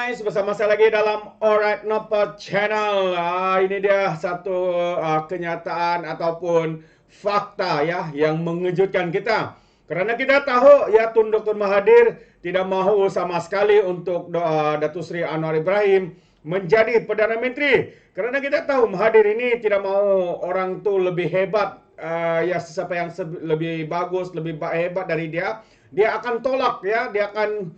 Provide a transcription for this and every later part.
guys, bersama saya lagi dalam Alright Nopo Channel. Ini dia satu kenyataan ataupun fakta ya yang mengejutkan kita. Karena kita tahu ya Tun Dr. Mahathir tidak mahu sama sekali untuk Datuk Seri Anwar Ibrahim menjadi Perdana Menteri. Karena kita tahu Mahathir ini tidak mahu orang tu lebih hebat, ya siapa yang lebih bagus, lebih hebat dari dia, dia akan tolak ya, dia akan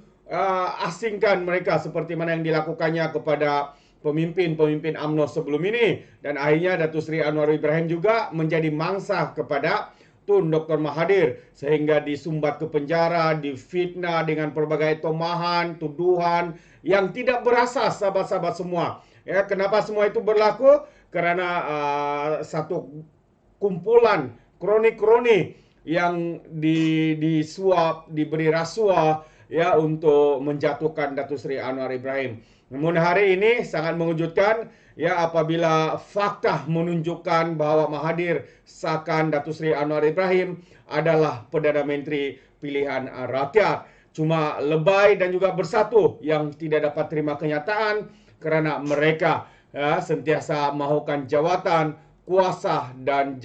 asingkan mereka seperti mana yang dilakukannya kepada pemimpin-pemimpin UMNO sebelum ini. Dan akhirnya Datuk Seri Anwar Ibrahim juga menjadi mangsa kepada Tun Dr. Mahathir sehingga disumbat ke penjara, difitnah dengan pelbagai tomahan, tuduhan yang tidak berasas, sahabat-sahabat semua. Ya, kenapa semua itu berlaku? Karena satu kumpulan kroni-kroni yang disuap, diberi rasuah ya untuk menjatuhkan Datuk Seri Anwar Ibrahim. Namun hari ini sangat mengejutkan ya apabila fakta menunjukkan bahawa Mahathir sahkan Datuk Seri Anwar Ibrahim adalah Perdana Menteri pilihan rakyat. Cuma lebay dan juga bersatu yang tidak dapat terima kenyataan kerana mereka ya, sentiasa mahukan jawatan, kuasa dan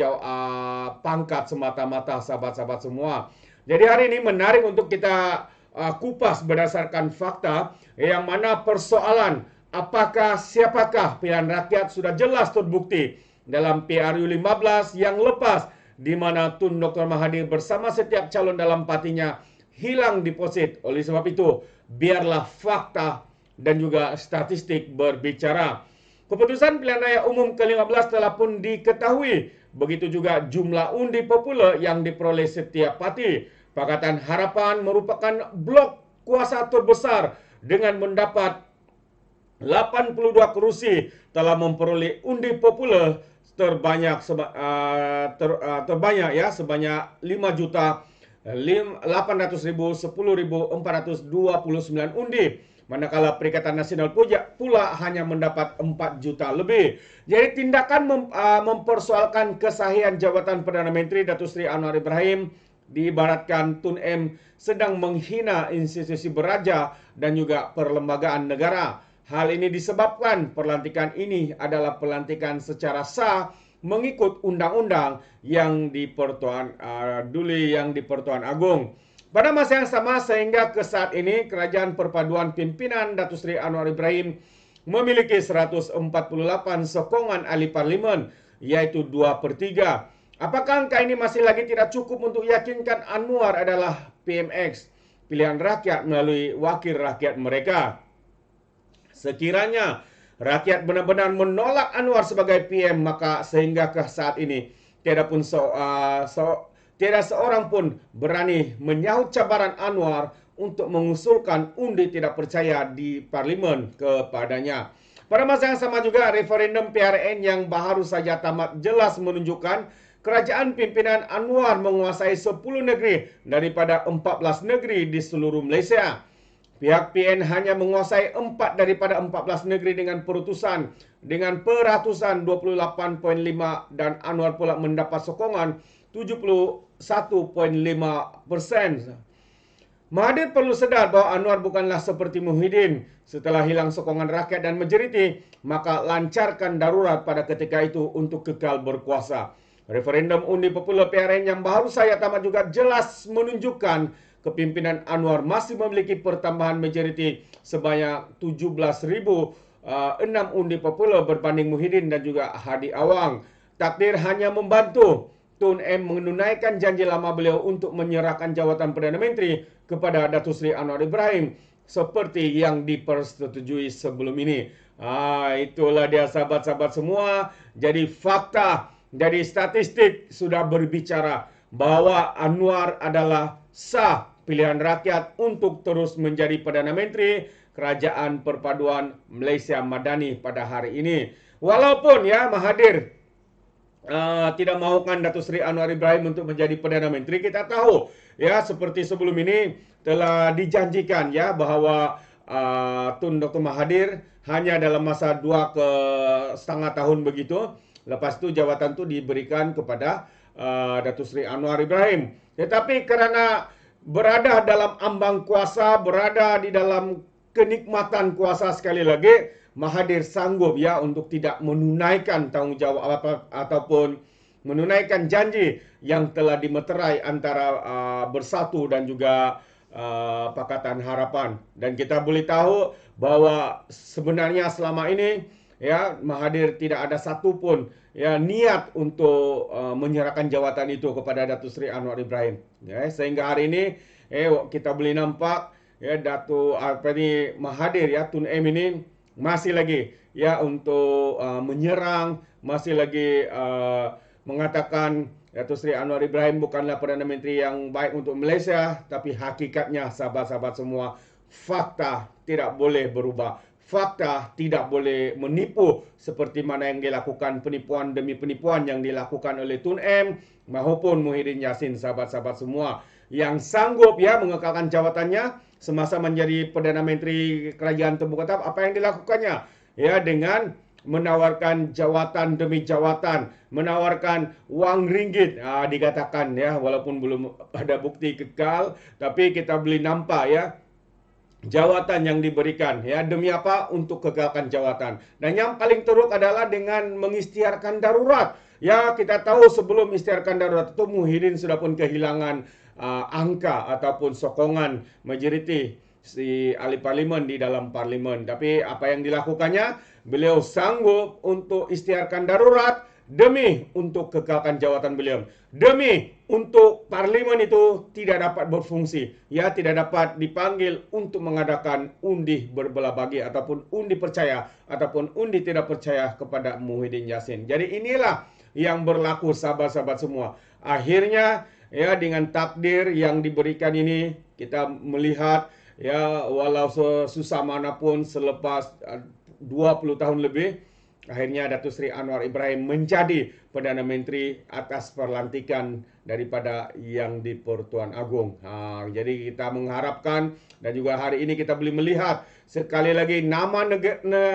pangkat semata-mata, sahabat-sahabat semua. Jadi hari ini menarik untuk kita kupas berdasarkan fakta yang mana persoalan apakah siapakah pilihan rakyat sudah jelas terbukti dalam PRU 15 yang lepas di mana Tun Dr. Mahathir bersama setiap calon dalam partinya hilang deposit. Oleh sebab itu, biarlah fakta dan juga statistik berbicara. Keputusan pilihan raya umum ke-15 telah pun diketahui. Begitu juga jumlah undi popular yang diperoleh setiap parti. Pakatan Harapan merupakan blok kuasa terbesar dengan mendapat 82 kerusi, telah memperoleh undi popular terbanyak ya sebanyak 5.800.010.429 undi. Manakala Perikatan Nasional pula hanya mendapat 4 juta lebih. Jadi tindakan mempersoalkan kesahihan jabatan Perdana Menteri Datuk Seri Anwar Ibrahim diibaratkan Tun M sedang menghina institusi beraja dan juga perlembagaan negara. Hal ini disebabkan pelantikan ini adalah pelantikan secara sah mengikut undang-undang yang di Pertuan Agong. Pada masa yang sama sehingga ke saat ini Kerajaan Perpaduan Pimpinan Datuk Seri Anwar Ibrahim memiliki 148 sokongan ahli parlimen, iaitu 2/3. Apakah angka ini masih lagi tidak cukup untuk yakinkan Anwar adalah PMX, pilihan rakyat melalui wakil rakyat mereka? Sekiranya rakyat benar-benar menolak Anwar sebagai PM, maka sehingga ke saat ini tiada seorang pun berani menyahut cabaran Anwar untuk mengusulkan undi tidak percaya di parlimen kepadanya. Pada masa yang sama juga, referendum PRN yang baru saja tamat jelas menunjukkan kerajaan pimpinan Anwar menguasai 10 negeri daripada 14 negeri di seluruh Malaysia. Pihak PN hanya menguasai 4 daripada 14 negeri dengan peratusan 28.5 dan Anwar pula mendapat sokongan 71.5%. Mahathir perlu sedar bahawa Anwar bukanlah seperti Muhyiddin. Setelah hilang sokongan rakyat dan majoriti, maka lancarkan darurat pada ketika itu untuk kekal berkuasa. Referendum undi popular PRN yang baru saya tamat juga jelas menunjukkan kepimpinan Anwar masih memiliki pertambahan majoriti sebanyak 17,006 undi popular berbanding Muhyiddin dan juga Hadi Awang. Takdir hanya membantu Tun M menunaikan janji lama beliau untuk menyerahkan jawatan Perdana Menteri kepada Datuk Seri Anwar Ibrahim seperti yang dipersetujui sebelum ini. Itulah dia sahabat-sahabat semua. Jadi fakta dari statistik sudah berbicara bahawa Anwar adalah sah pilihan rakyat untuk terus menjadi Perdana Menteri Kerajaan Perpaduan Malaysia Madani pada hari ini. Walaupun ya Mahathir tidak mahukan Datuk Seri Anwar Ibrahim untuk menjadi Perdana Menteri, kita tahu ya seperti sebelum ini telah dijanjikan ya bahawa Tun Dr. Mahathir hanya dalam masa 2,5 tahun begitu. Lepas itu jawatan itu diberikan kepada Datuk Seri Anwar Ibrahim. Tetapi kerana berada dalam ambang kuasa, berada di dalam kenikmatan kuasa sekali lagi, Mahathir sanggup ya untuk tidak menunaikan tanggungjawab ataupun menunaikan janji yang telah dimeterai antara Bersatu dan juga Pakatan Harapan. Dan kita boleh tahu bahwa sebenarnya selama ini ya Mahathir tidak ada satupun ya niat untuk menyerahkan jawatan itu kepada Datuk Seri Anwar Ibrahim. Ya, sehingga hari ini kita boleh nampak ya Datuk Mahathir ya Tun M ini masih lagi ya untuk menyerang, masih lagi mengatakan Datuk Seri Anwar Ibrahim bukanlah Perdana Menteri yang baik untuk Malaysia, tapi hakikatnya sahabat-sahabat semua, fakta tidak boleh berubah. Fakta tidak boleh menipu seperti mana yang dilakukan penipuan demi penipuan yang dilakukan oleh Tun M maupun Muhyiddin Yassin, sahabat-sahabat semua, yang sanggup ya mengekalkan jawatannya semasa menjadi Perdana Menteri Kerajaan Tebu Katap. Apa yang dilakukannya? Ya, dengan menawarkan jawatan demi jawatan, menawarkan wang ringgit, dikatakan ya, walaupun belum ada bukti kekal, tapi kita boleh nampak ya jawatan yang diberikan ya, demi apa? Untuk kekalkan jawatan. Dan yang paling teruk adalah dengan mengisytiharkan darurat. Ya, kita tahu sebelum isytiharkan darurat itu Muhyiddin sudah pun kehilangan angka ataupun sokongan majoriti si ahli parlimen di dalam parlimen. Tapi apa yang dilakukannya? Beliau sanggup untuk isytiharkan darurat demi untuk kekalkan jawatan beliau. Demi untuk parlimen itu tidak dapat berfungsi. Ya, tidak dapat dipanggil untuk mengadakan undi berbelah bagi ataupun undi percaya ataupun undi tidak percaya kepada Muhyiddin Yassin. Jadi inilah yang berlaku sahabat-sahabat semua. Akhirnya ya dengan takdir yang diberikan ini kita melihat ya walau susah manapun selepas 20 tahun lebih, akhirnya Datuk Seri Anwar Ibrahim menjadi Perdana Menteri atas perlantikan daripada Yang di-Pertuan Agong. Jadi kita mengharapkan dan juga hari ini kita boleh melihat sekali lagi nama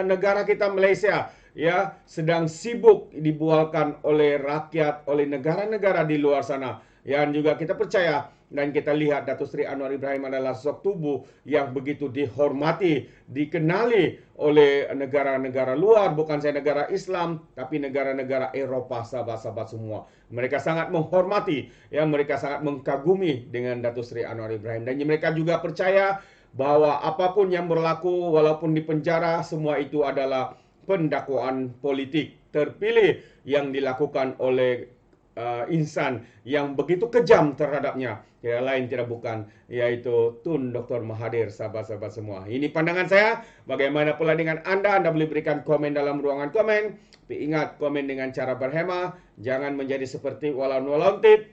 negara kita Malaysia ya sedang sibuk dibualkan oleh rakyat, oleh negara-negara di luar sana. Yang juga kita percaya dan kita lihat Datuk Seri Anwar Ibrahim adalah sosok tubuh yang begitu dihormati, dikenali oleh negara-negara luar, bukan saja negara Islam, tapi negara-negara Eropah, sahabat-sahabat semua. Mereka sangat menghormati, ya, mereka sangat mengkagumi dengan Datuk Seri Anwar Ibrahim. Dan mereka juga percaya bahwa apapun yang berlaku, walaupun di penjara, semua itu adalah pendakwaan politik terpilih yang dilakukan oleh insan yang begitu kejam terhadapnya, ya lain tidak bukan yaitu Tun Dr. Mahathir, sahabat-sahabat semua. Ini pandangan saya. Bagaimana pula dengan Anda? Anda boleh berikan komen dalam ruangan komen. Tapi ingat, komen dengan cara berhema, jangan menjadi seperti walon-walontit,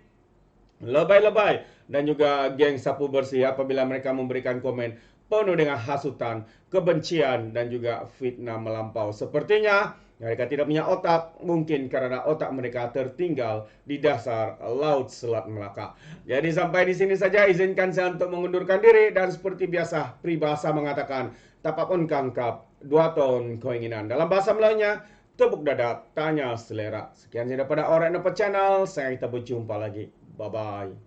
lebay-lebay dan juga geng sapu bersih apabila mereka memberikan komen penuh dengan hasutan, kebencian dan juga fitnah melampau. Sepertinya mereka tidak punya otak, mungkin karena otak mereka tertinggal di dasar Laut Selat Melaka. Jadi sampai di sini saja, izinkan saya untuk mengundurkan diri. Dan seperti biasa, peribahasa mengatakan, tapapun kangkap, 2 tahun keinginan. Dalam bahasa Melayunya, tepuk dada, tanya selera. Sekian saja daripada Alright Nampak Channel. Saya kita berjumpa lagi. Bye-bye.